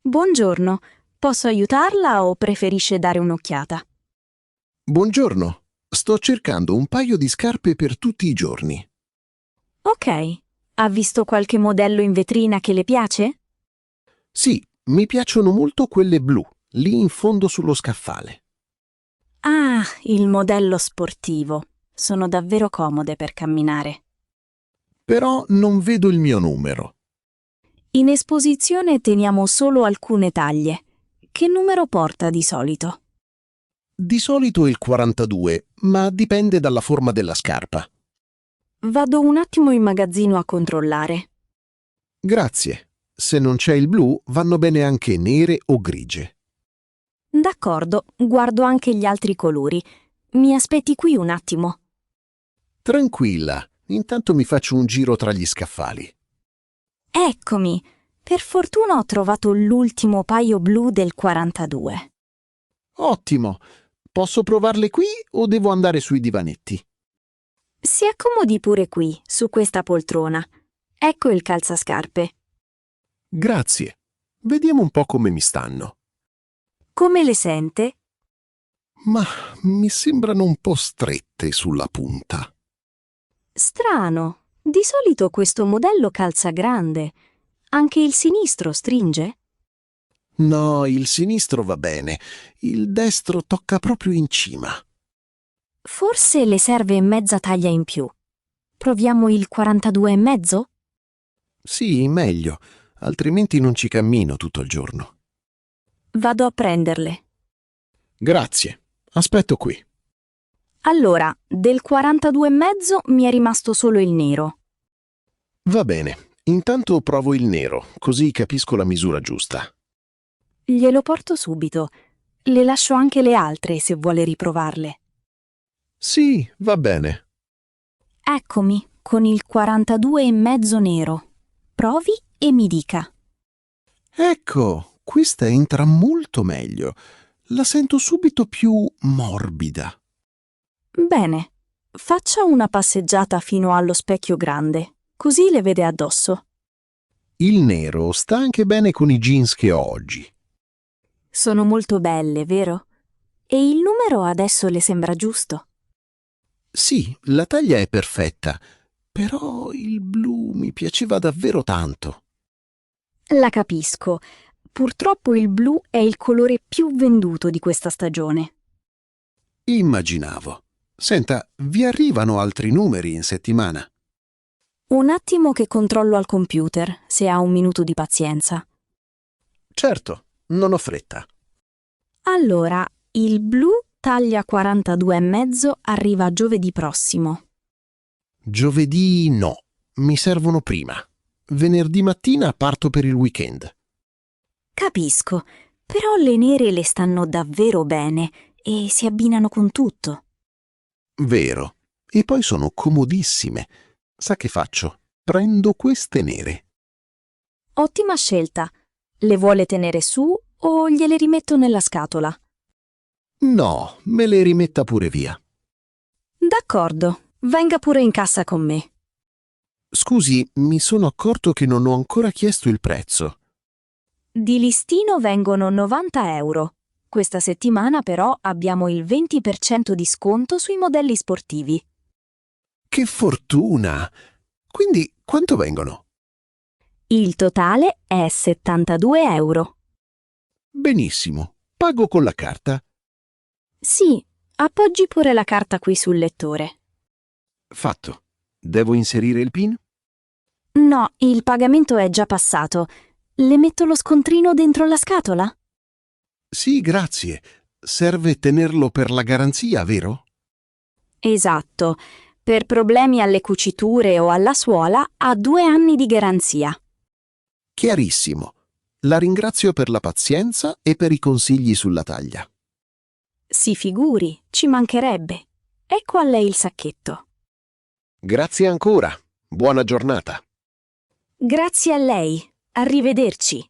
Buongiorno, posso aiutarla o preferisce dare un'occhiata? Buongiorno, sto cercando un paio di scarpe per tutti i giorni. Ok, ha visto qualche modello in vetrina che le piace? Sì, mi piacciono molto quelle blu, lì in fondo sullo scaffale. Ah, il modello sportivo. Sono davvero comode per camminare. Però non vedo il mio numero. In esposizione teniamo solo alcune taglie. Che numero porta di solito? Di solito il 42, ma dipende dalla forma della scarpa. Vado un attimo in magazzino a controllare. Grazie. Se non c'è il blu, vanno bene anche nere o grigie. D'accordo, guardo anche gli altri colori. Mi aspetti qui un attimo. Tranquilla, intanto mi faccio un giro tra gli scaffali. Eccomi! Per fortuna ho trovato l'ultimo paio blu del 42. Ottimo! Posso provarle qui o devo andare sui divanetti? Si accomodi pure qui, su questa poltrona. Ecco il calzascarpe. Grazie. Vediamo un po' come mi stanno. Come le sente? Ma mi sembrano un po' strette sulla punta. Strano. Di solito questo modello calza grande. Anche il sinistro stringe? No, il sinistro va bene. Il destro tocca proprio in cima. Forse le serve mezza taglia in più. Proviamo il 42,5? Sì, meglio. Altrimenti non ci cammino tutto il giorno. Vado a prenderle. Grazie. Aspetto qui. Allora, del 42,5 mi è rimasto solo il nero. Va bene. Intanto provo il nero, così capisco la misura giusta. Glielo porto subito. Le lascio anche le altre se vuole riprovarle. Sì, va bene. Eccomi, con il 42,5 nero. Provi e mi dica. Ecco, questa entra molto meglio. La sento subito più morbida. Bene, faccia una passeggiata fino allo specchio grande, così le vede addosso. Il nero sta anche bene con i jeans che ho oggi. Sono molto belle, vero? E il numero adesso le sembra giusto? Sì, la taglia è perfetta, però il blu mi piaceva davvero tanto. La capisco. Purtroppo il blu è il colore più venduto di questa stagione. Immaginavo. Senta, vi arrivano altri numeri in settimana? Un attimo che controllo al computer, se ha un minuto di pazienza. Certo, non ho fretta. Allora, il blu taglia 42,5 arriva giovedì prossimo. Giovedì no, mi servono prima. Venerdì mattina parto per il weekend. Capisco, però le nere le stanno davvero bene e si abbinano con tutto. Vero. E poi sono comodissime. Sa che faccio? Prendo queste nere. Ottima scelta. Le vuole tenere su o gliele rimetto nella scatola? No, me le rimetta pure via. D'accordo, venga pure in cassa con me. Scusi, mi sono accorto che non ho ancora chiesto il prezzo. Di listino vengono 90 euro. Questa settimana però abbiamo il 20% di sconto sui modelli sportivi. Che fortuna! Quindi quanto vengono? Il totale è 72 euro. Benissimo, pago con la carta. Sì, appoggi pure la carta qui sul lettore. Fatto. Devo inserire il PIN? No, il pagamento è già passato. Le metto lo scontrino dentro la scatola? Sì, grazie. Serve tenerlo per la garanzia, vero? Esatto. Per problemi alle cuciture o alla suola ha 2 anni di garanzia. Chiarissimo. La ringrazio per la pazienza e per i consigli sulla taglia. Si figuri, ci mancherebbe. Ecco a lei il sacchetto. Grazie ancora. Buona giornata. Grazie a lei. Arrivederci.